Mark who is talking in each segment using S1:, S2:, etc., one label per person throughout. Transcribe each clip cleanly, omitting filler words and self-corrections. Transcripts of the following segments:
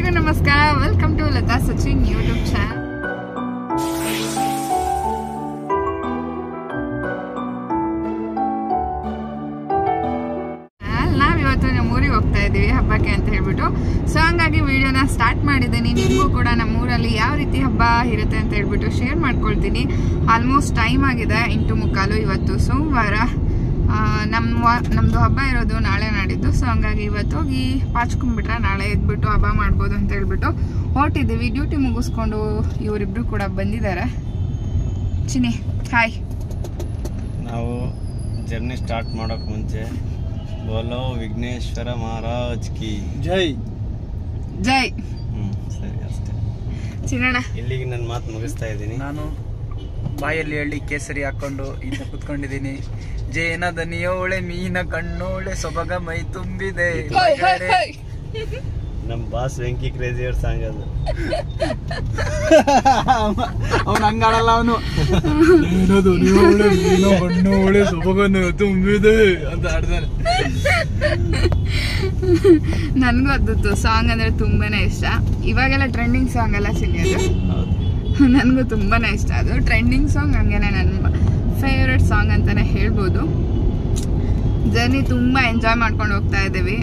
S1: ಎಲ್ಲರಿಗೂ ನಮಸ್ಕಾರ. Welcome to Latha Sachin YouTube channel. ನಾವಿವತ್ತು ನಮ್ಮ ಊರಿಗೆ ಹೋಗ್ತಾ ಇದ್ದೀವಿ ಹಬ್ಬಕ್ಕೆ ಅಂತ ಹೇಳ್ಬಿಟ್ಟು. ಸೊ ಹಂಗಾಗಿ ವಿಡಿಯೋನ ಸ್ಟಾರ್ಟ್ ಮಾಡಿದ್ದೀನಿ. ನಿಮಗೂ ಕೂಡ ನಮ್ಮ ಊರಲ್ಲಿ ಯಾವ ರೀತಿ ಹಬ್ಬ ಇರುತ್ತೆ ಅಂತ ಹೇಳ್ಬಿಟ್ಟು ಶೇರ್ ಮಾಡ್ಕೊಳ್ತೀನಿ. ಆಲ್ಮೋಸ್ಟ್ ಟೈಮ್ ಆಗಿದೆ 8:45. ಇವತ್ತು ಸೋಮವಾರ. ನಮ್ಮದು ಹಬ್ಬ ಇರೋದು ನಾಳೆ ನಾಡಿದ್ದು. ಸೊ ಹಂಗಾಗಿ ಇವತ್ತು ಹೋಗಿ ಪಾಚ್ಕೊಂಡ್ಬಿಟ್ರೆ ನಾಳೆ ಎದ್ಬಿಟ್ಟು ಹಬ್ಬ ಮಾಡ್ಬೋದು ಅಂತ ಹೇಳ್ಬಿಟ್ಟು ಹೊರಟಿದ್ದೀವಿ. ಡ್ಯೂಟಿ ಮುಗಿಸ್ಕೊಂಡು ಇವರಿಬ್ರು ಕೂಡ ಬಂದಿದ್ದಾರೆ. ಚಿನಿ ಹಾಯ್.
S2: ನಾವು ಜರ್ನಿ ಸ್ಟಾರ್ಟ್ ಮಾಡೋಕೆ ಮುಂಚೆ ಬೋಲೋ ವಿಘ್ನೇಶ್ವರ ಮಹಾರಾಜ್ ಕಿ ಜೈ
S1: ಜೈ.
S2: ಸರಿ ಅಷ್ಟೇ
S1: ಚಿನ್ನಣ್ಣ,
S2: ಇಲ್ಲಿಗೆ ನನ್ನ ಮಾತು ಮುಗಿಸ್ತಾ ಇದ್ದೀನಿ.
S3: ನಾನು ಬಾಯಲ್ಲಿ ಹಳ್ಳಿ ಕೇಸರಿ ಹಾಕೊಂಡು ಇಂತ ಕುತ್ಕೊಂಡಿದ್ದೀನಿ. ಜೇನ ದನಿಯೋಳೆ ಮೀನ ಕಣ್ಣೋಳೆ ಸೊಬಗ ಮೈ ತುಂಬಿದೆ.
S2: ನಮ್ಮ ಬಾಸ್ ವೆಂಕಿ ಕ್ರೇಜಿ ಅವ್ರ ಸಾಂಗ್ ಅದು.
S3: ಅವನು ಹಂಗಾಡಲ್ಲ. ಅವನು ದನಿಯೋಳೆ ಮೀನ ಕಣ್ಣೋಳೆ ಸೊಬಗ ತುಂಬಿದೆ ಅಂತ ಆಡ್ತಾನೆ.
S1: ನನ್ಗೂ ಅದು ಸಾಂಗ್ ಅಂದ್ರೆ ತುಂಬಾನೇ ಇಷ್ಟ. ಇವಾಗೆಲ್ಲ ಟ್ರೆಂಡಿಂಗ್ ಸಾಂಗ್ ಎಲ್ಲ ಸಿಗೋದು. ನನಗೂ ತುಂಬಾನೇ ಇಷ್ಟ ಅದು ಟ್ರೆಂಡಿಂಗ್ ಸಾಂಗ್. ಹಂಗೇನೆ ನನ್ನ ಫೇವ್ರೆಟ್ ಸಾಂಗ್ ಅಂತಾನೆ ಹೇಳ್ಬೋದು. ಜರ್ನಿ ತುಂಬಾ ಎಂಜಾಯ್ ಮಾಡ್ಕೊಂಡು ಹೋಗ್ತಾ ಇದೀವಿ.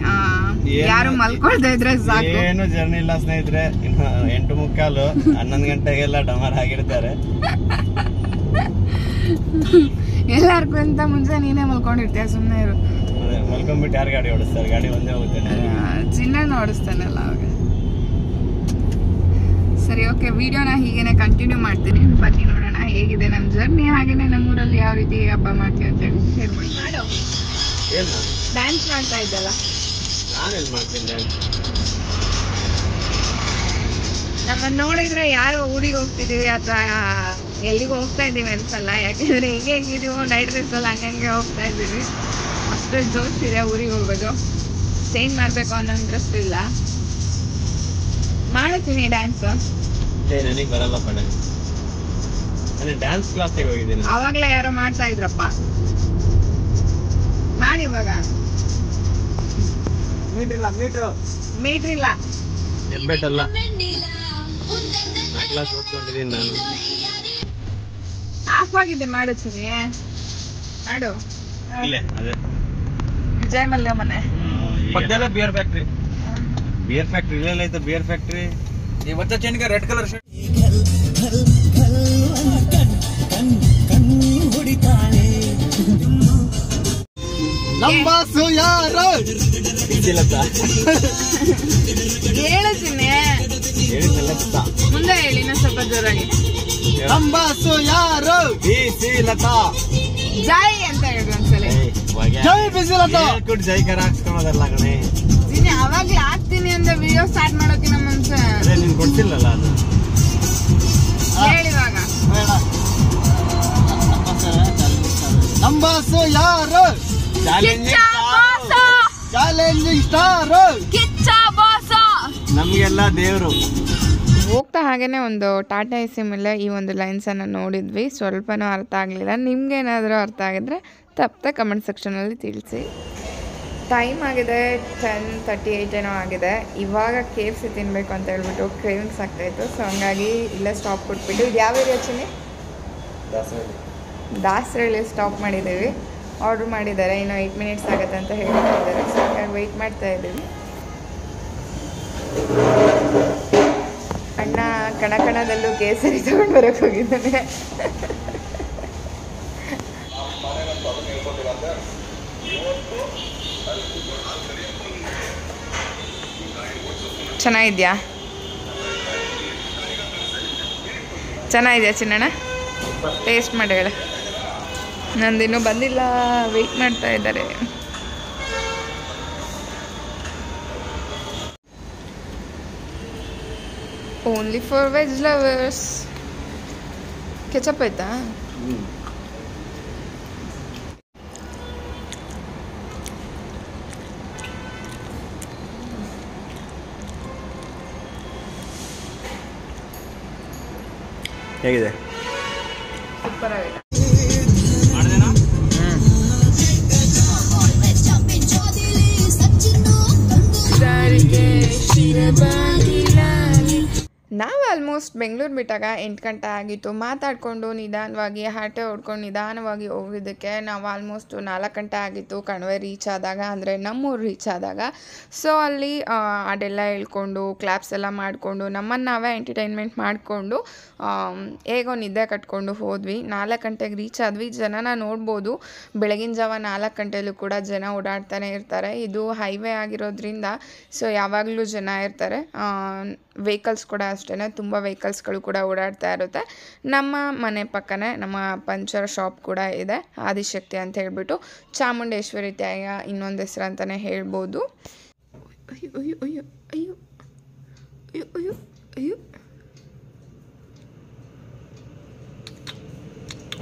S1: ಯಾರು ಮಲ್ಕೊಳ್ತಾ ಇದ್ರೆ ಸಾಕು.
S2: ಏನು ಜರ್ನಿ ಇಲ್ಲ ಸ್ನೇಹಿತರೆ. 8:45 11 ಗಂಟೆಗೆಲ್ಲ ಡಮರ್ ಆಗಿರ್ತಾರೆ.
S1: ಎಲ್ಲಾರ್ಗು ಅಂತ ಮುಂಚೆ ನೀನೇ ಮಲ್ಕೊಂಡಿರ್ತೀಯ. ಸುಮ್ಮನೆ ಇರು.
S2: ಮಲ್ಕೊಂಡ್ಬಿಟ್ಟು ಯಾರು ಗಾಡಿ ಓಡಿಸ್ತಾರೆ? ಗಾಡಿ ಒಂದೇ ಹೋಗ್ತೇನೆ.
S1: ಚಿನ್ನಣ್ಣ ಓಡಿಸ್ತಾನಲ್ಲ ಅವಾಗ. ಸರಿ, ಓಕೆ, ವಿಡಿಯೋನ ಹೀಗೇನೆ ಕಂಟಿನ್ಯೂ ಮಾಡ್ತೀನಿ. ಬನ್ನಿ ನೋಡೋಣ ಹೇಗಿದೆ ನಮ್ಮ ಜರ್ನಿ. ಹಾಗೇನೆ ನಮ್ಮೂರಲ್ಲಿ ಯಾವ ರೀತಿ ಹಬ್ಬ ಮಾಡ್ತೀವಿ ಅಂತ ಹೇಳಿ ಹೇಳ್ಬಿಡಿ. ಡ್ಯಾನ್ಸ್ ಮಾಡ್ತಾ ಇದ್ದಲ್ಲ.
S2: ನಾನೆಲ್ಲಿ ಮಾಡ್ತೀನಿ?
S1: ನಮ್ಮನ್ನ ನೋಡಿದ್ರೆ ಯಾರು ಊರಿಗೆ ಹೋಗ್ತಿದೀವಿ ಅಥವಾ ಎಲ್ಲಿಗೂ ಹೋಗ್ತಾ ಇದೀವಿ ಅನ್ಸಲ್ಲ. ಯಾಕಂದ್ರೆ ಹೇಗೆ ಹೇಗಿದೀವೋ ನೈಟ್ ಡ್ರೆಸ್ ಎಲ್ಲ ಹಂಗೆ ಹೋಗ್ತಾ ಇದ್ದೀವಿ. ಅಷ್ಟು ಜೋಶ್ ಇದೆ ಊರಿಗೆ ಹೋಗೋದು. ಚೇಂಜ್ ಮಾಡ್ಬೇಕು ಅನ್ನೋ ಇಂಟ್ರೆಸ್ಟ್ ಇಲ್ಲ. ಮಾಡ್ತೀನಿ ಡ್ಯಾನ್ಸ್.
S2: ನನಗೆ ಬರಲ್ಲ ಪಡೆ. ನಾನು ಡ್ಯಾನ್ಸ್ ಕ್ಲಾಸಿಗೆ ಹೋಗಿದ್ದೀನಿ.
S1: ಅವಾಗ್ಲೇ ಯಾರೋ ಮಾಡ್ತಾ ಇದ್ರಪ್ಪ. ಮಾಡಿ ಇವಾಗ. ಮೀಟ್ರ್ ಇಲ್ಲ.
S2: ಹೆಬ್ಬೆಟ್ಟಲ್ಲ. ಕ್ಲಾಸ್ ಓದ್ಕೊಂಡಿದ್ದೀನಿ ನಾನು.
S1: ಆಫ್ ಆಗಿದೆ. ಮಾಡು ಚಿನಿ, ಮಾಡು.
S2: ಇಲ್ಲೇ ಅದೇ
S1: ವಿಜಯ ಮಲ್ಯ ಮನೆ
S3: ಪಕ್ಕದಲ್ಲೇ ಬಿಯರ್ ಫ್ಯಾಕ್ಟ್ರಿ.
S2: ಬಿಯರ್ ಫ್ಯಾಕ್ಟ್ರಿ ಇಲ್ಲೆಲ್ಲ ಐತೆ. ಬಿಯರ್ ಫ್ಯಾಕ್ಟ್ರಿ
S3: ಇವತ್ತ ಚೆಂಡಿಗೆ ರೆಡ್ ಕಲರ್ ಶರ್ಟ್.
S2: ನಂಬಾಸು ಯಾರು ಬಿಸಿಲತ್ತ
S1: ಹೇಳು ಚಿನ್ನೆ.
S2: ಹೇಳಿದ್ದೆಲ್ಲ
S1: ಮುಂದೆ ಹೇಳಿ ಇನ್ನೂ ಸ್ವಲ್ಪ ಜೋರಾಗಿ.
S2: ನಂಬಾಸು ಯಾರು ಬಿಸಿಲತಾ
S1: ಜೈ ಅಂತ ಹೇಳಿ ಒಂದ್ಸಲ.
S2: ಜೈ ಬಿಸಿಲತಾ ಹೇಳ್ಕೊಟ್ಟು ಜೈಕರ ಹಾಕ್ಸ್ಕೊಳೋದಲ್ಲ ಕಣೆ.
S1: ಚಿನ್ನೆ ಅವಾಗ್ಲೇ ಆಗ್ತೀನಿ ಅಂತ ವಿಡಿಯೋ ಸ್ಟಾರ್ಟ್ ಮಾಡೋಕಿನ ಮುಂಚೆ
S2: ಅದೇ ನೀನ್ ಕೊಡ್ತಿಲ್ಲಲ್ಲ ಅದು.
S1: ಹೇಳಿವಾಗ
S2: ನಂಬಾಸು ಯಾರು ಚಾಲೆಂಜಿಂಗ್ ಸ್ಟಾರ್
S1: ಕಿಚ್ಚ ಬಾಸ.
S2: ನಮ್ಗೆಲ್ಲ ದೇವ್ರು.
S1: ಹೋಗ್ತಾ ಹಾಗೇನೆ ಒಂದು ಟಾಟಾ ಎಸಿ ಮೇಲೆ ಈ ಒಂದು ಲೈನ್ಸನ್ನು ನೋಡಿದ್ವಿ. ಸ್ವಲ್ಪನೂ ಅರ್ಥ ಆಗಲಿಲ್ಲ. ನಿಮ್ಗೇನಾದರೂ ಅರ್ಥ ಆಗಿದ್ರೆ ತಪ್ಪದೆ ಕಮೆಂಟ್ ಸೆಕ್ಷನಲ್ಲಿ ತಿಳಿಸಿ. ಟೈಮ್ ಆಗಿದೆ 10:38 ಏನೋ ಆಗಿದೆ. ಇವಾಗ KFC ತಿನ್ನಬೇಕು ಅಂತ ಹೇಳ್ಬಿಟ್ಟು ಕ್ರೇವಿಂಗ್ಸ್ ಆಗ್ತಾಯಿತ್ತು. ಸೊ ಹಂಗಾಗಿ ಇಲ್ಲೇ ಸ್ಟಾಪ್ ಕೊಟ್ಬಿಟ್ಟು. ಇದು ಯಾವ ಏರಿಯಾ ಚಿನಿ? ದಾಸರಳ್ಳಿ ಸ್ಟಾಪ್ ಮಾಡಿದ್ದೀವಿ. ಆರ್ಡ್ರ್ ಮಾಡಿದ್ದಾರೆ. ಇನ್ನು 8 ಮಿನಿಟ್ಸ್ ಆಗುತ್ತೆ ಅಂತ ಹೇಳ್ತಾ ಇದ್ದಾರೆ. ಸೊ ಹಂಗಾಗಿ ವೆಯ್ಟ್ ಮಾಡ್ತಾ ಇದ್ದೀವಿ. ಅಣ್ಣ ಕಣಕಣದಲ್ಲೂ ಕೇಸರಿ ತಗೊಂಡು ಬರೋಕ್ಕೆ ಹೋಗಿದ್ದಾನೆ. ಚೆನ್ನಾಗಿದ್ಯಾ? ಚೆನ್ನಾಗಿದೆಯಾ ಚಿನ್ನಣ್ಣ? ಟೇಸ್ಟ್ ಮಾಡಿ ಹೇಳ. ನಂದಿನ್ನೂ ಬಂದಿಲ್ಲ. ವೆಯ್ಟ್ ಮಾಡ್ತಾ ಇದ್ದಾರೆ. Only for veg lovers. Ketchup ಆಯ್ತಾ?
S2: ಹೇಗಿದೆ?
S1: ಸೂಪರ್ ಆಗಿದೆ.
S4: ಶಿರಬಾಗಿಲ
S1: ಆಲ್ಮೋಸ್ಟ್ ಬೆಂಗಳೂರು ಬಿಟ್ಟಾಗ 8 ಗಂಟೆ ಆಗಿತ್ತು. ಮಾತಾಡಿಕೊಂಡು ನಿಧಾನವಾಗಿ ಹರಟೆ ಹೊಡ್ಕೊಂಡು ನಿಧಾನವಾಗಿ ಹೋಗಿದ್ದಕ್ಕೆ ನಾವು ಆಲ್ಮೋಸ್ಟ್ 4 ಗಂಟೆ ಆಗಿತ್ತು ಕಣಿವೆ ರೀಚ್ ಆದಾಗ, ಅಂದರೆ ನಮ್ಮೂರು ರೀಚ್ ಆದಾಗ. ಸೊ ಅಲ್ಲಿ ಅದೆಲ್ಲ ಹೇಳ್ಕೊಂಡು ಕ್ಲಾಪ್ಸ್ ಎಲ್ಲ ಮಾಡಿಕೊಂಡು ನಮ್ಮನ್ನು ನಾವೇ ಎಂಟರ್ಟೈನ್ಮೆಂಟ್ ಮಾಡಿಕೊಂಡು ಹೇಗೋ ನಿದ್ದೆ ಕಟ್ಕೊಂಡು ಹೋದ್ವಿ. 4 ಗಂಟೆಗೆ ರೀಚ್ ಆದ್ವಿ. ಜನನ ನೋಡ್ಬೋದು, ಬೆಳಗಿನ ಜಾವ 4 ಗಂಟೆಯಲ್ಲೂ ಕೂಡ ಜನ ಓಡಾಡ್ತಾನೆ ಇರ್ತಾರೆ. ಇದು ಹೈವೇ ಆಗಿರೋದ್ರಿಂದ ಸೊ ಯಾವಾಗಲೂ ಜನ ಇರ್ತಾರೆ. ವೆಹಿಕಲ್ಸ್ ಕೂಡ ಅಷ್ಟೇ, ತುಂಬ ವೆಹಿಕಲ್ಸ್ಗಳು ಕೂಡ ಓಡಾಡ್ತಾ ಇರುತ್ತೆ. ನಮ್ಮ ಮನೆ ಪಕ್ಕನೇ ನಮ್ಮ ಪಂಚರ್ ಶಾಪ್ ಕೂಡ ಇದೆ, ಆದಿಶಕ್ತಿ ಅಂತ ಹೇಳ್ಬಿಟ್ಟು. ಚಾಮುಂಡೇಶ್ವರಿ ತಾಯಿಯ ಇನ್ನೊಂದು ಹೆಸರು ಅಂತಲೇ ಹೇಳ್ಬೋದು. ಅಯ್ಯೋ ಅಯ್ಯೋ ಅಯ್ಯೋ ಅಯ್ಯೋ ಅಯ್ಯೋ ಅಯ್ಯೋ ಅಯ್ಯೋ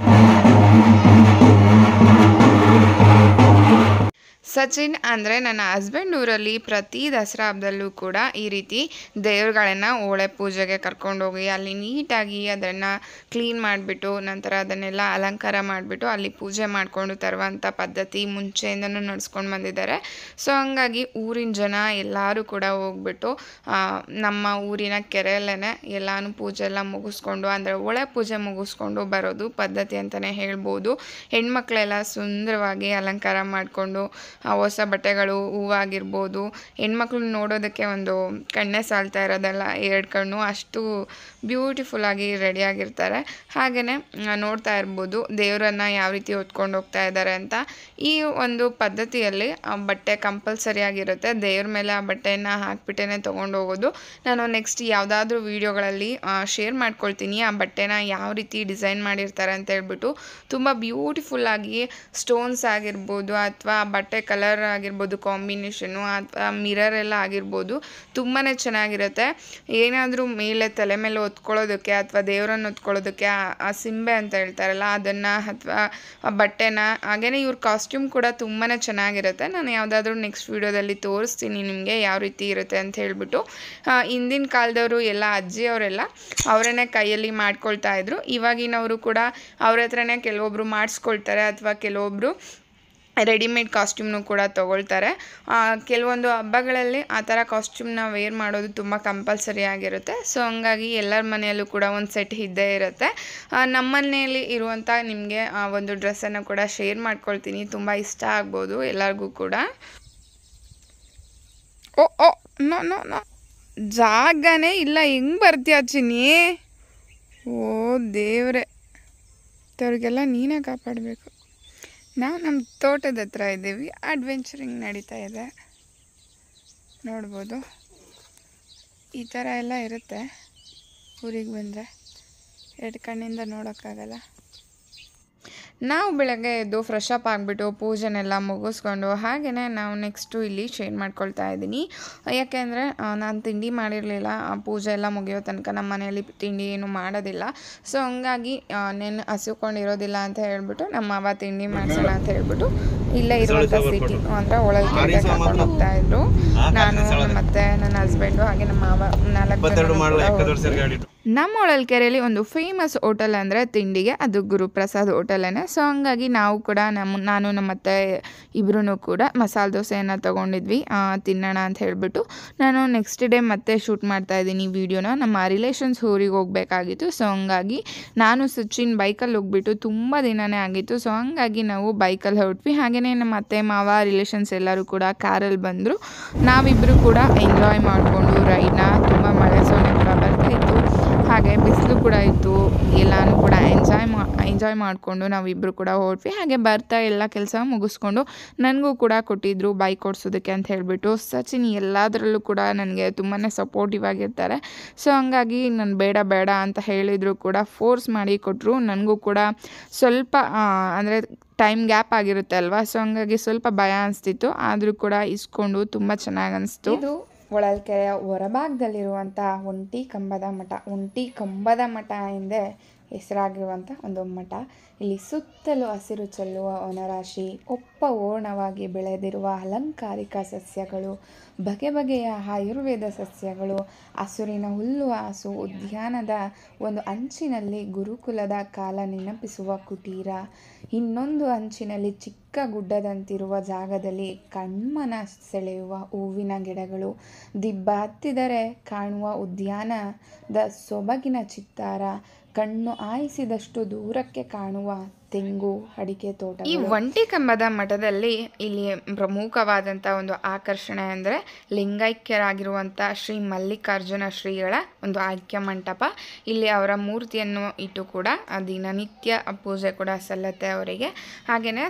S1: ಸಚಿನ್ ಅಂದರೆ ನನ್ನ ಹಸ್ಬೆಂಡ್ ಊರಲ್ಲಿ ಪ್ರತಿ ದಸರಾ ಹಬ್ಬದಲ್ಲೂ ಕೂಡ ಈ ರೀತಿ ದೇವ್ರುಗಳನ್ನು ಓಳೆ ಪೂಜೆಗೆ ಕರ್ಕೊಂಡೋಗಿ ಅಲ್ಲಿ ನೀಟಾಗಿ ಅದನ್ನು ಕ್ಲೀನ್ ಮಾಡಿಬಿಟ್ಟು ನಂತರ ಅದನ್ನೆಲ್ಲ ಅಲಂಕಾರ ಮಾಡಿಬಿಟ್ಟು ಅಲ್ಲಿ ಪೂಜೆ ಮಾಡಿಕೊಂಡು ತರುವಂಥ ಪದ್ಧತಿ ಮುಂಚೆಯಿಂದನೂ ನಡೆಸ್ಕೊಂಡು ಬಂದಿದ್ದಾರೆ. ಸೊ ಹಂಗಾಗಿ ಊರಿನ ಜನ ಎಲ್ಲರೂ ಕೂಡ ಹೋಗ್ಬಿಟ್ಟು ನಮ್ಮ ಊರಿನ ಕೆರೆಯಲ್ಲೇ ಎಲ್ಲನೂ ಪೂಜೆ ಎಲ್ಲ ಮುಗಿಸ್ಕೊಂಡು, ಅಂದರೆ ಓಳೆ ಪೂಜೆ ಮುಗಿಸ್ಕೊಂಡು ಬರೋದು ಪದ್ಧತಿ ಅಂತಲೇ ಹೇಳ್ಬೋದು. ಹೆಣ್ಮಕ್ಳೆಲ್ಲ ಸುಂದರವಾಗಿ ಅಲಂಕಾರ ಮಾಡಿಕೊಂಡು ಹೊಸ ಬಟ್ಟೆಗಳು, ಹೂವಾಗಿರ್ಬೋದು, ಹೆಣ್ಮಕ್ಳು ನೋಡೋದಕ್ಕೆ ಒಂದು ಕಣ್ಣೇ ಸಾಲ್ತಾ ಇರೋದಲ್ಲ, 2 ಕಣ್ಣು ಅಷ್ಟು ಬ್ಯೂಟಿಫುಲ್ಲಾಗಿ ರೆಡಿಯಾಗಿರ್ತಾರೆ. ಹಾಗೆಯೇ ನೋಡ್ತಾ ಇರ್ಬೋದು ದೇವರನ್ನು ಯಾವ ರೀತಿ ಹೊತ್ಕೊಂಡು ಹೋಗ್ತಾ ಇದ್ದಾರೆ ಅಂತ. ಈ ಒಂದು ಪದ್ಧತಿಯಲ್ಲಿ ಬಟ್ಟೆ ಕಂಪಲ್ಸರಿ ಆಗಿರುತ್ತೆ. ದೇವ್ರ ಮೇಲೆ ಆ ಬಟ್ಟೆಯನ್ನು ಹಾಕ್ಬಿಟ್ಟೇ ತೊಗೊಂಡು ಹೋಗೋದು. ನಾನು ನೆಕ್ಸ್ಟ್ ಯಾವುದಾದ್ರೂ ವೀಡಿಯೋಗಳಲ್ಲಿ ಶೇರ್ ಮಾಡ್ಕೊಳ್ತೀನಿ ಆ ಬಟ್ಟೆನ ಯಾವ ರೀತಿ ಡಿಸೈನ್ ಮಾಡಿರ್ತಾರೆ ಅಂತ ಹೇಳ್ಬಿಟ್ಟು. ತುಂಬ ಬ್ಯೂಟಿಫುಲ್ಲಾಗಿ ಸ್ಟೋನ್ಸ್ ಆಗಿರ್ಬೋದು ಅಥವಾ ಬಟ್ಟೆ ಕಲರ್ ಆಗಿರ್ಬೋದು, ಕಾಂಬಿನೇಷನ್ನು ಅಥವಾ ಮಿರರ್ ಎಲ್ಲ ಆಗಿರ್ಬೋದು, ತುಂಬಾ ಚೆನ್ನಾಗಿರುತ್ತೆ. ಏನಾದರೂ ಮೇಲೆ ತಲೆ ಮೇಲೆ ಹೊತ್ಕೊಳ್ಳೋದಕ್ಕೆ ಅಥವಾ ದೇವರನ್ನು ಹೊತ್ಕೊಳ್ಳೋದಕ್ಕೆ ಆ ಸಿಂಬೆ ಅಂತ ಹೇಳ್ತಾರಲ್ಲ ಅದನ್ನು ಅಥವಾ ಆ ಬಟ್ಟೆನ, ಹಾಗೆಯೇ ಇವ್ರ ಕಾಸ್ಟ್ಯೂಮ್ ಕೂಡ ತುಂಬಾ ಚೆನ್ನಾಗಿರುತ್ತೆ. ನಾನು ಯಾವುದಾದ್ರೂ ನೆಕ್ಸ್ಟ್ ವೀಡಿಯೋದಲ್ಲಿ ತೋರಿಸ್ತೀನಿ ನಿಮಗೆ ಯಾವ ರೀತಿ ಇರುತ್ತೆ ಅಂತ ಹೇಳ್ಬಿಟ್ಟು. ಹಿಂದಿನ ಕಾಲದವರು ಎಲ್ಲ ಅಜ್ಜಿಯವರೆಲ್ಲ ಅವರನ್ನೇ ಕೈಯಲ್ಲಿ ಮಾಡ್ಕೊಳ್ತಾ ಇದ್ರು. ಇವಾಗಿನವರು ಕೂಡ ಅವ್ರ ಹತ್ರನೇ ಕೆಲವೊಬ್ಬರು ಮಾಡಿಸ್ಕೊಳ್ತಾರೆ ಅಥವಾ ಕೆಲವೊಬ್ಬರು ರೆಡಿಮೇಡ್ ಕಾಸ್ಟ್ಯೂಮ್ನು ಕೂಡ ತೊಗೊಳ್ತಾರೆ. ಕೆಲವೊಂದು ಹಬ್ಬಗಳಲ್ಲಿ ಆ ಥರ ಕಾಸ್ಟ್ಯೂಮ್ನ ವೇರ್ ಮಾಡೋದು ತುಂಬ ಕಂಪಲ್ಸರಿ ಆಗಿರುತ್ತೆ. ಸೊ ಹಂಗಾಗಿ ಎಲ್ಲರ ಮನೆಯಲ್ಲೂ ಕೂಡ ಒಂದು ಸೆಟ್ ಇದ್ದೇ ಇರುತ್ತೆ. ನಮ್ಮ ಮನೆಯಲ್ಲಿ ಇರುವಂಥ ನಿಮಗೆ ಆ ಒಂದು ಡ್ರೆಸ್ಸನ್ನು ಕೂಡ ಶೇರ್ ಮಾಡ್ಕೊಳ್ತೀನಿ, ತುಂಬ ಇಷ್ಟ ಆಗ್ಬೋದು ಎಲ್ಲರಿಗೂ ಕೂಡ. ಓ ಓ ನೋ ನೋ ನೋ ಜಾಗನೇ ಇಲ್ಲ, ಹೆಂಗೆ ಬರ್ತೀಯ ಚಿನ್ನಿ? ಓ ದೇವ್ರೆ, ಅವ್ರಿಗೆಲ್ಲ ನೀನೇ ಕಾಪಾಡಬೇಕು. ನಾವು ನಮ್ಮ ತೋಟದ ಹತ್ರ ಇದ್ದೀವಿ, ಅಡ್ವೆಂಚರಿಂಗ್ ನಡೀತಾ ಇದೆ, ನೋಡ್ಬೋದು. ಈ ಥರ ಎಲ್ಲ ಇರುತ್ತೆ ಊರಿಗೆ ಬಂದರೆ, 2 ಕಣ್ಣಿಂದ ನೋಡೋಕ್ಕಾಗಲ್ಲ. ನಾವು ಬೆಳಗ್ಗೆ ಎದ್ದು ಫ್ರೆಶ್ ಅಪ್ ಆಗಿಬಿಟ್ಟು ಪೂಜೆನೆಲ್ಲ ಮುಗಿಸ್ಕೊಂಡು ಹಾಗೆಯೇ ನಾವು ನೆಕ್ಸ್ಟು ಇಲ್ಲಿ ಶೇರ್ ಮಾಡ್ಕೊಳ್ತಾ ಇದ್ದೀನಿ. ಯಾಕೆಂದರೆ ನಾನು ತಿಂಡಿ ಮಾಡಿರಲಿಲ್ಲ, ಪೂಜೆ ಎಲ್ಲ ಮುಗಿಯೋ ತನಕ ನಮ್ಮ ಮನೆಯಲ್ಲಿ ತಿಂಡಿ ಏನು ಮಾಡೋದಿಲ್ಲ. ಸೊ ಹಂಗಾಗಿ ನೆನ್ನೆ ಹಸಿಕೊಂಡಿರೋದಿಲ್ಲ ಅಂತ ಹೇಳ್ಬಿಟ್ಟು ನಮ್ಮ ಅವ್ವ ತಿಂಡಿ ಮಾಡಿಸೋಣ ಅಂತ ಹೇಳ್ಬಿಟ್ಟು ಇಲ್ಲೇ ಇರುವಂಥ ಸಿಟಿ ಅಂದರೆ ಒಳಗೆ ಕರ್ಕೊಂಡು ಹೋಗ್ತಾ ಇದ್ರು. ನಾನು ಮತ್ತು ನನ್ನ ಹಸ್ಬೆಂಡು ಹಾಗೆ ನಮ್ಮ ಅವ್ವ 4 ಜನ. ನಮ್ಮ ಹೊಳಲ್ಕೆರೆಯಲ್ಲಿ ಒಂದು ಫೇಮಸ್ ಹೋಟೆಲ್ ಅಂದರೆ ತಿಂಡಿಗೆ ಅದು ಗುರುಪ್ರಸಾದ್ ಹೋಟೆಲೇ. ಸೊ ಹಂಗಾಗಿ ನಾವು ಕೂಡ ನಾನು ನಮ್ಮ ಅತ್ತೆ ಇಬ್ಬರೂ ಕೂಡ ಮಸಾಲೆ ದೋಸೆಯನ್ನು ತೊಗೊಂಡಿದ್ವಿ ತಿನ್ನೋಣ ಅಂತ ಹೇಳಿಬಿಟ್ಟು. ನಾನು ನೆಕ್ಸ್ಟ್ ಡೇ ಮತ್ತೆ ಶೂಟ್ ಮಾಡ್ತಾಯಿದ್ದೀನಿ ವೀಡಿಯೋನ. ನಮ್ಮ ರಿಲೇಷನ್ಸ್ ಊರಿಗೆ ಹೋಗಬೇಕಾಗಿತ್ತು. ಸೊ ಹಂಗಾಗಿ ನಾನು ಸಚಿನ್ ಬೈಕಲ್ಲಿ ಹೋಗ್ಬಿಟ್ಟು ತುಂಬ ದಿನವೇ ಆಗಿತ್ತು. ಸೊ ಹಂಗಾಗಿ ನಾವು ಬೈಕಲ್ಲಿ ಹೊರಟ್ವಿ. ಹಾಗೆಯೇ ನಮ್ಮ ಅತ್ತೆ ಮಾವ ರಿಲೇಷನ್ಸ್ ಎಲ್ಲರೂ ಕೂಡ ಕಾರಲ್ಲಿ ಬಂದರು. ನಾವಿಬ್ಬರು ಕೂಡ ಎಂಜಾಯ್ ಮಾಡಿಕೊಂಡು ರೈಡ್ನ, ತುಂಬ ಮಳೆ ಸೊನ್ನೆ ಕೂಡ ಬರ್ತಾಯಿತ್ತು, ಹಾಗೆ ಬಿಸಿಲು ಕೂಡ ಇತ್ತು. ಎಲ್ಲನೂ ಕೂಡ ಎಂಜಾಯ್ ಮಾಡಿಕೊಂಡು ನಾವಿಬ್ಬರು ಕೂಡ ಹೊರಟ್ವಿ. ಹಾಗೆ ಬರ್ತಾ ಎಲ್ಲ ಕೆಲಸ ಮುಗಿಸ್ಕೊಂಡು ನನಗೂ ಕೂಡ ಕೊಟ್ಟಿದ್ದರು ಬೈಕ್ ಓಡಿಸೋದಕ್ಕೆ ಅಂತ ಹೇಳಿಬಿಟ್ಟು. ಸಚಿನ್ ಎಲ್ಲದರಲ್ಲೂ ಕೂಡ ನನಗೆ ತುಂಬಾ ಸಪೋರ್ಟಿವ್ ಆಗಿರ್ತಾರೆ. ಸೊ ಹಂಗಾಗಿ ನಾನು ಬೇಡ ಅಂತ ಹೇಳಿದ್ರು ಕೂಡ ಫೋರ್ಸ್ ಮಾಡಿ ಕೊಟ್ಟರು. ನನಗೂ ಕೂಡ ಸ್ವಲ್ಪ ಅಂದರೆ ಟೈಮ್ ಗ್ಯಾಪ್ ಆಗಿರುತ್ತೆ ಅಲ್ವಾ, ಸೊ ಹಂಗಾಗಿ ಸ್ವಲ್ಪ ಭಯ ಅನಿಸ್ತಿತ್ತು. ಆದರೂ ಕೂಡ ಇಸ್ಕೊಂಡು ತುಂಬ ಚೆನ್ನಾಗಿ ಅನಿಸ್ತು. ಇದು ಹೊಳಲ್ಕೆರೆಯ ಹೊರಭಾಗದಲ್ಲಿರುವಂಥ ಒಂಟಿ ಕಂಬದ ಮಠ. ಒಂಟಿ ಕಂಬದ ಮಠ ಎಂದೇ ಹೆಸರಾಗಿರುವಂಥ ಒಂದು ಮಠ. ಇಲ್ಲಿ ಸುತ್ತಲೂ ಹಸಿರು ಚೆಲ್ಲುವ ವನರಾಶಿ, ಓರ್ಣವಾಗಿ ಬೆಳೆದಿರುವ ಅಲಂಕಾರಿಕ ಸಸ್ಯಗಳು, ಬಗೆ ಬಗೆಯ ಆಯುರ್ವೇದ ಸಸ್ಯಗಳು, ಹಸುರಿನ ಹುಲ್ಲು ಹಾಸು, ಉದ್ಯಾನದ ಒಂದು ಅಂಚಿನಲ್ಲಿ ಗುರುಕುಲದ ಕಾಲ ನೆನಪಿಸುವ ಕುಟೀರ, ಇನ್ನೊಂದು ಅಂಚಿನಲ್ಲಿ ಚಿಕ್ಕ ಗುಡ್ಡದಂತಿರುವ ಜಾಗದಲ್ಲಿ ಕಣ್ಮನ ಸೆಳೆಯುವ ಹೂವಿನ ಗಿಡಗಳು, ದಿಬ್ಬ ಹತ್ತಿದರೆ ಕಾಣುವ ಉದ್ಯಾನದ ಸೊಬಗಿನ ಚಿತ್ತಾರ, ಕಣ್ಣು ಹಾಯಿಸಿದಷ್ಟು ದೂರಕ್ಕೆ ಕಾಣುವ ತೆಂಗು ಅಡಿಕೆ ತೋಟ. ಈ ಒಂಟಿ ಕಂಬದ ಮಠದಲ್ಲಿ ಇಲ್ಲಿ ಪ್ರಮುಖವಾದಂಥ ಒಂದು ಆಕರ್ಷಣೆ ಅಂದರೆ ಲಿಂಗೈಕ್ಯರಾಗಿರುವಂಥ ಶ್ರೀ ಮಲ್ಲಿಕಾರ್ಜುನ ಶ್ರೀಗಳ ಒಂದು ಐಕ್ಯ ಮಂಟಪ. ಇಲ್ಲಿ ಅವರ ಮೂರ್ತಿಯನ್ನು ಇಟ್ಟು ಕೂಡ ದಿನನಿತ್ಯ ಪೂಜೆ ಕೂಡ ಸಲ್ಲತ್ತೆ ಅವರಿಗೆ. ಹಾಗೆಯೇ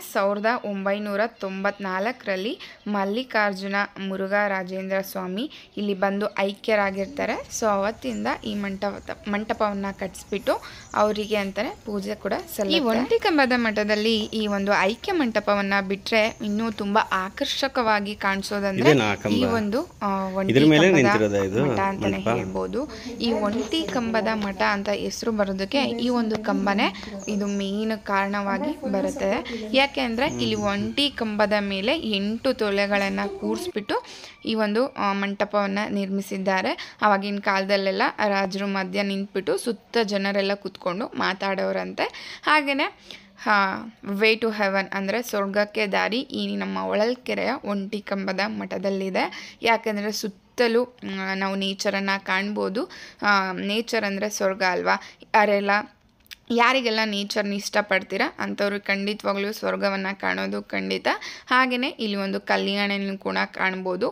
S1: 1994ರಲ್ಲಿ ಮಲ್ಲಿಕಾರ್ಜುನ ಮುರುಘರಾಜೇಂದ್ರ ಸ್ವಾಮಿ ಇಲ್ಲಿ ಬಂದು ಐಕ್ಯರಾಗಿರ್ತಾರೆ. ಸೊ ಅವತ್ತಿಂದ ಈ ಮಂಟಪವನ್ನು ಕಟ್ಟಿಸ್ಬಿಟ್ಟು ಅವರಿಗೆ ಅಂತಲೇ ಪೂಜೆ ಕೂಡ ಸಲ್ಲತ್ತೆ. ಈ ಕಂಬದ ಮಠದಲ್ಲಿ ಈ ಒಂದು ಐಕ್ಯ ಮಂಟಪವನ್ನ ಬಿಟ್ರೆ ಇನ್ನೂ ತುಂಬಾ ಆಕರ್ಷಕವಾಗಿ ಕಾಣಿಸೋದಂದ್ರೆ ಈ ಒಂದು ಒಂಟಿ ಮಠ ಅಂತಾನೆ ಹೇಳ್ಬೋದು. ಈ ಒಂಟಿ ಕಂಬದ ಮಠ ಅಂತ ಹೆಸರು ಬರೋದಕ್ಕೆ ಈ ಒಂದು ಕಂಬನೇ ಇದು ಮೇನ್ ಕಾರಣವಾಗಿ ಬರುತ್ತೆ. ಯಾಕೆ ಅಂದ್ರೆ ಇಲ್ಲಿ ಒಂಟಿ ಕಂಬದ ಮೇಲೆ 8 ತೊಲೆಗಳನ್ನ ಕೂರಿಸ್ಬಿಟ್ಟು ಈ ಒಂದು ಮಂಟಪವನ್ನ ನಿರ್ಮಿಸಿದ್ದಾರೆ. ಆವಾಗಿನ ಕಾಲದಲ್ಲೆಲ್ಲ ರಾಜರು ಮಧ್ಯ ನಿಂತ್ಬಿಟ್ಟು ಸುತ್ತ ಜನರೆಲ್ಲ ಕೂತ್ಕೊಂಡು ಮಾತಾಡೋರಂತೆ. ಹಾಗೇನೆ ವೇ ಟು ಹೆವನ್ ಅಂದರೆ ಸ್ವರ್ಗಕ್ಕೆ ದಾರಿ ಈ ನಮ್ಮ ಹೊಳಲ್ಕೆರೆಯ ಒಂಟಿ ಕಂಬದ ಮಠದಲ್ಲಿದೆ. ಯಾಕೆಂದರೆ ಸುತ್ತಲೂ ನಾವು ನೇಚರನ್ನು ಕಾಣ್ಬೋದು. ನೇಚರ್ ಅಂದರೆ ಸ್ವರ್ಗ ಅಲ್ವಾ. ಯಾರಿಗೆಲ್ಲ ನೇಚರ್ನ ಇಷ್ಟಪಡ್ತೀರಾ ಅಂಥವ್ರು ಖಂಡಿತವಾಗ್ಲೂ ಸ್ವರ್ಗವನ್ನು ಕಾಣೋದು ಖಂಡಿತ. ಹಾಗೆಯೇ ಇಲ್ಲಿ ಒಂದು ಕಲ್ಯಾಣಿನೂ ಕೂಡ ಕಾಣ್ಬೋದು.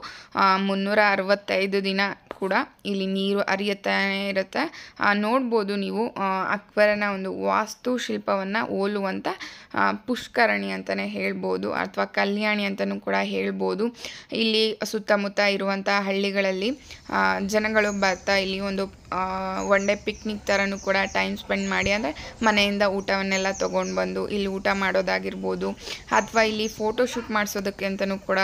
S1: 365 ದಿನ ಕೂಡ ಇಲ್ಲಿ ನೀರು ಹರಿಯುತ್ತಾನೆ ಇರುತ್ತೆ. ನೋಡ್ಬೋದು ನೀವು ಅಕ್ಬರನ ಒಂದು ವಾಸ್ತುಶಿಲ್ಪವನ್ನು ಹೋಲುವಂಥ ಪುಷ್ಕರಣಿ ಅಂತಲೇ ಹೇಳ್ಬೋದು, ಅಥವಾ ಕಲ್ಯಾಣಿ ಅಂತಲೂ ಕೂಡ ಹೇಳ್ಬೋದು. ಇಲ್ಲಿ ಸುತ್ತಮುತ್ತ ಇರುವಂಥ ಹಳ್ಳಿಗಳಲ್ಲಿ ಜನಗಳು ಬರ್ತಾ ಇಲ್ಲಿ ಒಂದು ಒನ್ ಡೇ ಪಿಕ್ನಿಕ್ ಥರನೂ ಕೂಡ ಟೈಮ್ ಸ್ಪೆಂಡ್ ಮಾಡಿ, ಅಂದರೆ ಮನೆಯಿಂದ ಊಟವನ್ನೆಲ್ಲ ತೊಗೊಂಡು ಬಂದು ಇಲ್ಲಿ ಊಟ ಮಾಡೋದಾಗಿರ್ಬೋದು, ಅಥವಾ ಇಲ್ಲಿ ಫೋಟೋಶೂಟ್ ಮಾಡಿಸೋದಕ್ಕೆ ಅಂತಲೂ ಕೂಡ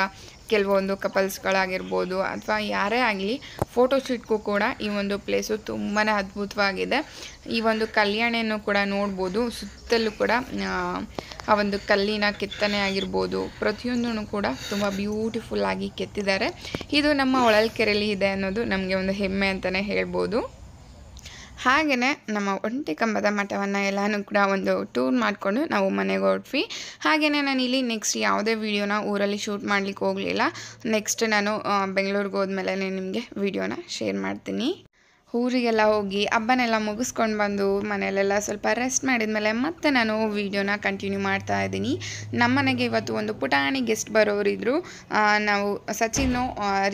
S1: ಕೆಲವೊಂದು ಕಪಲ್ಸ್ಗಳಾಗಿರ್ಬೋದು ಅಥವಾ ಯಾರೇ ಆಗಲಿ ಫೋಟೋಶೂಟ್ಗೂ ಕೂಡ ಈ ಒಂದು ಪ್ಲೇಸು ತುಂಬಾ ಅದ್ಭುತವಾಗಿದೆ. ಈ ಒಂದು ಕಲ್ಯಾಣಿಯನ್ನು ಕೂಡ ನೋಡ್ಬೋದು. ಸುತ್ತಲೂ ಕೂಡ ಆ ಒಂದು ಕಲ್ಲಿನ ಕೆತ್ತನೆ ಆಗಿರ್ಬೋದು, ಪ್ರತಿಯೊಂದೂ ಕೂಡ ತುಂಬ ಬ್ಯೂಟಿಫುಲ್ ಆಗಿ ಕೆತ್ತಿದ್ದಾರೆ. ಇದು ನಮ್ಮ ಹೊಳಲ್ಕೆರೆಯಲ್ಲಿ ಇದೆ ಅನ್ನೋದು ನಮಗೆ ಒಂದು ಹೆಮ್ಮೆ ಅಂತಲೇ ಹೇಳ್ಬೋದು. ಹಾಗೆಯೇ ನಮ್ಮ ಒಂಟಿ ಕಂಬದ ಮಠವನ್ನು ಎಲ್ಲನೂ ಕೂಡ ಒಂದು ಟೂರ್ ಮಾಡಿಕೊಂಡು ನಾವು ಮನೆಗೆ ಹೊರಟ್ವಿ. ಹಾಗೆಯೇ ನಾನು ಇಲ್ಲಿ ನೆಕ್ಸ್ಟ್ ಯಾವುದೇ ವೀಡಿಯೋನ ಊರಲ್ಲಿ ಶೂಟ್ ಮಾಡಲಿಕ್ಕೆ ಹೋಗಲಿಲ್ಲ. ನೆಕ್ಸ್ಟ್ ನಾನು ಬೆಂಗಳೂರಿಗೆ ಹೋದ್ಮೇಲೆ ನಿಮಗೆ ವೀಡಿಯೋನ ಶೇರ್ ಮಾಡ್ತೀನಿ. ಊರಿಗೆಲ್ಲ ಹೋಗಿ ಹಬ್ಬನೆಲ್ಲ ಮುಗಿಸ್ಕೊಂಡು ಬಂದು ಮನೆಯಲ್ಲೆಲ್ಲ ಸ್ವಲ್ಪ ರೆಸ್ಟ್ ಮಾಡಿದ್ಮೇಲೆ ಮತ್ತೆ ನಾನು ವೀಡಿಯೋನ ಕಂಟಿನ್ಯೂ ಮಾಡ್ತಾ ಇದ್ದೀನಿ. ನಮ್ಮ ಮನೆಗೆ ಇವತ್ತು ಒಂದು ಪುಟಾಣಿ ಗೆಸ್ಟ್ ಬರೋರಿದ್ರು. ನಾವು ಸಚಿನ್ನು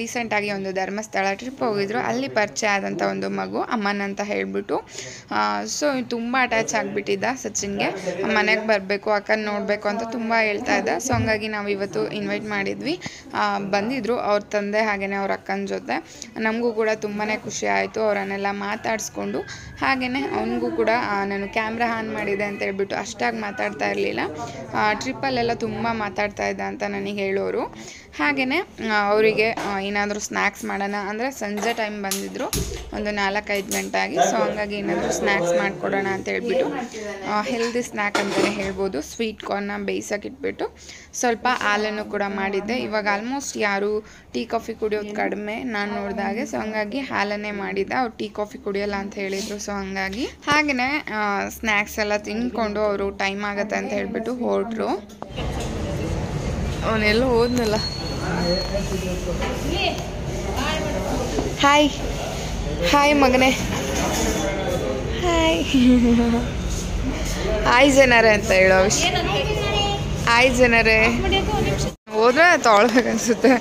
S1: ರೀಸೆಂಟಾಗಿ ಒಂದು ಧರ್ಮಸ್ಥಳ ಟ್ರಿಪ್ ಹೋಗಿದ್ರು. ಅಲ್ಲಿ ಪರಿಚಯ ಆದಂಥ ಒಂದು ಮಗು ಅಮ್ಮನ್ ಅಂತ ಹೇಳಿಬಿಟ್ಟು. ಸೊ ತುಂಬ ಅಟ್ಯಾಚ್ ಆಗಿಬಿಟ್ಟಿದ್ದ ಸಚಿನ್ಗೆ. ಮನೆಗೆ ಬರಬೇಕು, ಅಕ್ಕನ ನೋಡಬೇಕು ಅಂತ ತುಂಬ ಹೇಳ್ತಾ ಇದ್ದ. ಸೊ ಹಂಗಾಗಿ ನಾವು ಇವತ್ತು ಇನ್ವೈಟ್ ಮಾಡಿದ್ವಿ. ಬಂದಿದ್ದರು ಅವ್ರ ತಂದೆ ಹಾಗೆಯೇ ಅವ್ರ ಅಕ್ಕನ ಜೊತೆ. ನಮಗೂ ಕೂಡ ತುಂಬಾ ಖುಷಿ ಆಯಿತು ಅವರನ್ನೆಲ್ಲ ಮಾತಾಡಿಸ್ಕೊಂಡು. ಹಾಗೆಯೇ ಅವನಿಗೂ ಕೂಡ ನಾನು ಕ್ಯಾಮ್ರಾ ಆನ್ ಮಾಡಿದೆ ಅಂತ ಹೇಳ್ಬಿಟ್ಟು ಅಷ್ಟಾಗಿ ಮಾತಾಡ್ತಾ ಇರಲಿಲ್ಲ. ಟ್ರಿಪ್ಪಲ್ಲೆಲ್ಲ ತುಂಬ ಮಾತಾಡ್ತಾ ಇದ್ದ ಅಂತ ನನಗೆ ಹೇಳೋರು. ಹಾಗೆಯೇ ಅವರಿಗೆ ಏನಾದರೂ ಸ್ನ್ಯಾಕ್ಸ್ ಮಾಡೋಣ ಅಂದರೆ ಸಂಜೆ ಟೈಮ್ ಬಂದಿದ್ದರು, ಒಂದು 4-5 ಗಂಟೆ ಆಗಿ. ಸೊ ಹಂಗಾಗಿ ಏನಾದರೂ ಸ್ನ್ಯಾಕ್ಸ್ ಮಾಡಿಕೊಡೋಣ ಅಂತ ಹೇಳ್ಬಿಟ್ಟು ಹೆಲ್ದಿ ಸ್ನ್ಯಾಕ್ ಅಂತಲೇ ಹೇಳ್ಬೋದು. ಸ್ವೀಟ್ ಕಾರ್ನ್ನ ಬೇಯಿಸೋಕ್ಕಿಟ್ಬಿಟ್ಟು ಸ್ವಲ್ಪ ಹಾಲನ್ನು ಕೂಡ ಮಾಡಿದ್ದೆ. ಇವಾಗ ಆಲ್ಮೋಸ್ಟ್ ಯಾರು ಟೀ ಕಾಫಿ ಕುಡಿಯೋದು ಕಡಿಮೆ ನಾನು ನೋಡಿದಾಗೆ. ಸೊ ಹಂಗಾಗಿ ಹಾಲನ್ನೇ ಮಾಡಿದ್ದೆ. ಅವ್ರು ಟೀ ಕಾಫಿ ಕುಡಿಯೋಲ್ಲ ಅಂತ ಹೇಳಿದರು. ಸೊ ಹಂಗಾಗಿ ಹಾಗೆಯೇ ಸ್ನ್ಯಾಕ್ಸ್ ಎಲ್ಲ ತಿಂದ್ಕೊಂಡು ಅವರು ಟೈಮ್ ಆಗುತ್ತೆ ಅಂತ ಹೇಳ್ಬಿಟ್ಟು ಹೊರಟ್ರು. ಅವನೆಲ್ಲ ಹೋದ್ನಲ್ಲ. ಹಾಯ್ ಹಾಯ್ ಮಗನೇ, ಹಾಯ್ ಹಾಯ್ ಜನರೇ ಅಂತ ಹೇಳೋ ವಿಷಯ. ಹಾಯ್ ಜನರೇ ಹೋದ್ರೆ ತೊಗೊಳ್ಬೇಕನ್ಸುತ್ತೆ.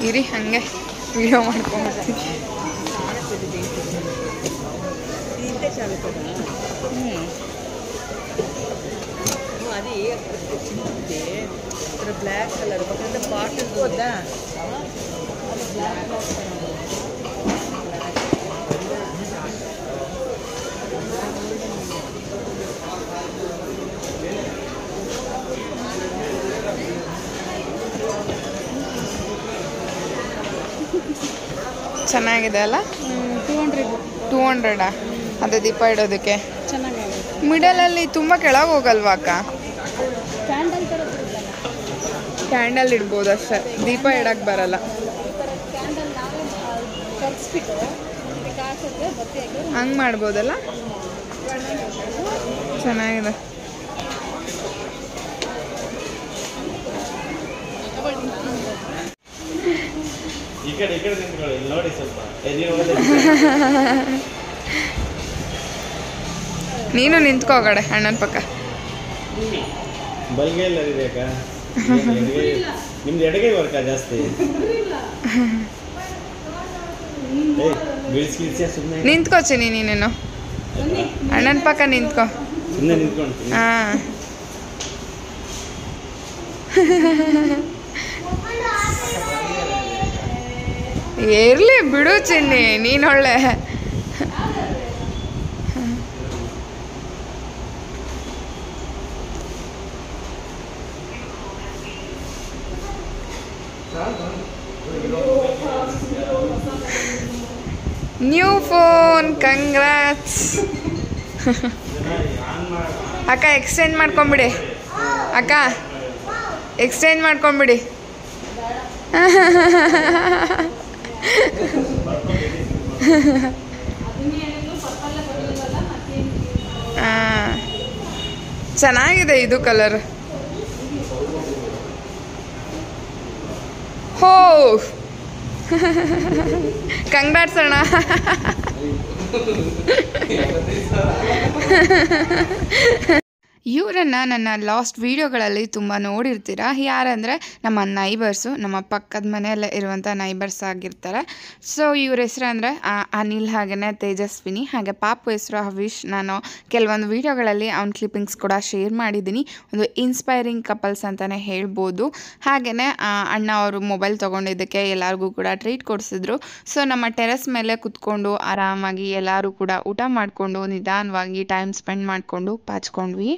S1: ಇರಿ ಹಂಗೆ ವಿಡಿಯೋ ಮಾಡ್ಕೊಂಡ್ಬರ್ತೀನಿ.
S4: అది బ్లాక్ కలర్ పక్కన బాటిల్ పోద్దా
S1: ಚೆನ್ನಾಗಿದೆ ಅಲ್ಲ? 200 ಅದೇ ದೀಪ ಇಡೋದಕ್ಕೆ.
S4: ಚೆನ್ನಾಗಿದೆ.
S1: ಮಿಡಲಲ್ಲಿ ತುಂಬ ಕೆಳಗೆ ಹೋಗಲ್ವಾ ಅಕ್ಕ?
S4: ಕ್ಯಾಂಡಲ್ ಥರ
S1: ಕ್ಯಾಂಡಲ್ ಇಡ್ಬೋದು ಅಷ್ಟೇ, ದೀಪ ಇಡಕ್ಕೆ ಬರಲ್ಲ.
S4: ಕ್ಯಾಂಡಲ್ ನಾವೇ ಕರ್ಸ್ಬಿಟ್ಟು ಅದಕ್ಕೆ ಹಾಕಿದ್ರೆ ಬತ್ತಿ ಹಾಕಿದ್ರೆ
S1: ಹಂಗೆ ಮಾಡ್ಬೋದಲ್ಲ? ಚೆನ್ನಾಗಿದೆ.
S2: ಈ ಕಡೆ ನಿಂತ್ಕೊಳ್ಳಿ, ಇಲ್ಲಿ ನೋಡಿ ಸ್ವಲ್ಪ.
S1: ನೀನು ನಿಂತ್ಕೋ ಕಡೆ ಅಣ್ಣನ ಪಕ್ಕ.
S2: ಬಲ್ಗೆ ಎಲ್ಲ ಇದೆಯಾ? ನಿಮ್ದು ಎಡಗೈ ವರ್ಕಾ ಜಾಸ್ತಿ?
S1: ನಿಂತ್ಕೋ ಚಿನಿ, ನೀನೇನು ಅಣ್ಣನ ಪಕ್ಕ ನಿಂತ್ಕೋ.
S2: ಸುಮ್ಮನೆ ನಿಂತ್ಕೊಂಡು.
S1: ಹಾಂ ಇರ್ಲಿ ಬಿಡು ಚಿನ್ನಿ, ನೀನೊಳ್ಳೆ. ನ್ಯೂ ಫೋನ್, ಕಂಗ್ರಾಟ್ಸ್ ಅಕ್ಕ. ಎಕ್ಸ್ಚೇಂಜ್ ಮಾಡ್ಕೊಂಬಿಡಿ ಅಕ್ಕ, ಎಕ್ಸ್ಚೇಂಜ್ ಮಾಡ್ಕೊಂಬಿಡಿ. ಚೆನ್ನಾಗಿದೆ ಇದು ಕಲರ್. ಹೋ ಕಂಗ್ರಾಟ್ಸ್ ಅಣ್ಣ. ಇವರನ್ನು ನನ್ನ ಲಾಸ್ಟ್ ವೀಡಿಯೋಗಳಲ್ಲಿ ತುಂಬ ನೋಡಿರ್ತೀರ. ಯಾರಂದರೆ ನಮ್ಮ ನೈಬರ್ಸು, ನಮ್ಮ ಪಕ್ಕದ ಮನೆಯಲ್ಲೇ ಇರುವಂಥ ನೈಬರ್ಸ್ ಆಗಿರ್ತಾರೆ. ಸೊ ಇವ್ರ ಹೆಸರು ಅಂದರೆ ಅನಿಲ್, ಹಾಗೆಯೇ ತೇಜಸ್ವಿನಿ, ಹಾಗೆ ಪಾಪು ಹೆಸರು ಹವಿಶ್. ನಾನು ಕೆಲವೊಂದು ವೀಡಿಯೋಗಳಲ್ಲಿ ಅವ್ನ ಕ್ಲಿಪ್ಪಿಂಗ್ಸ್ ಕೂಡ ಶೇರ್ ಮಾಡಿದ್ದೀನಿ. ಒಂದು ಇನ್ಸ್ಪೈರಿಂಗ್ ಕಪಲ್ಸ್ ಅಂತಲೇ ಹೇಳ್ಬೋದು. ಹಾಗೆಯೇ ಅಣ್ಣ ಅವರು ಮೊಬೈಲ್ ತೊಗೊಂಡಿದ್ದಕ್ಕೆ ಎಲ್ಲರಿಗೂ ಕೂಡ ಟ್ರೀಟ್ ಕೊಡಿಸಿದ್ರು. ಸೊ ನಮ್ಮ ಟೆರೆಸ್ ಮೇಲೆ ಕುತ್ಕೊಂಡು ಆರಾಮಾಗಿ ಎಲ್ಲರೂ ಕೂಡ ಊಟ ಮಾಡಿಕೊಂಡು ನಿಧಾನವಾಗಿ ಟೈಮ್ ಸ್ಪೆಂಡ್ ಮಾಡಿಕೊಂಡು ಪಾಚ್ಕೊಂಡ್ವಿ.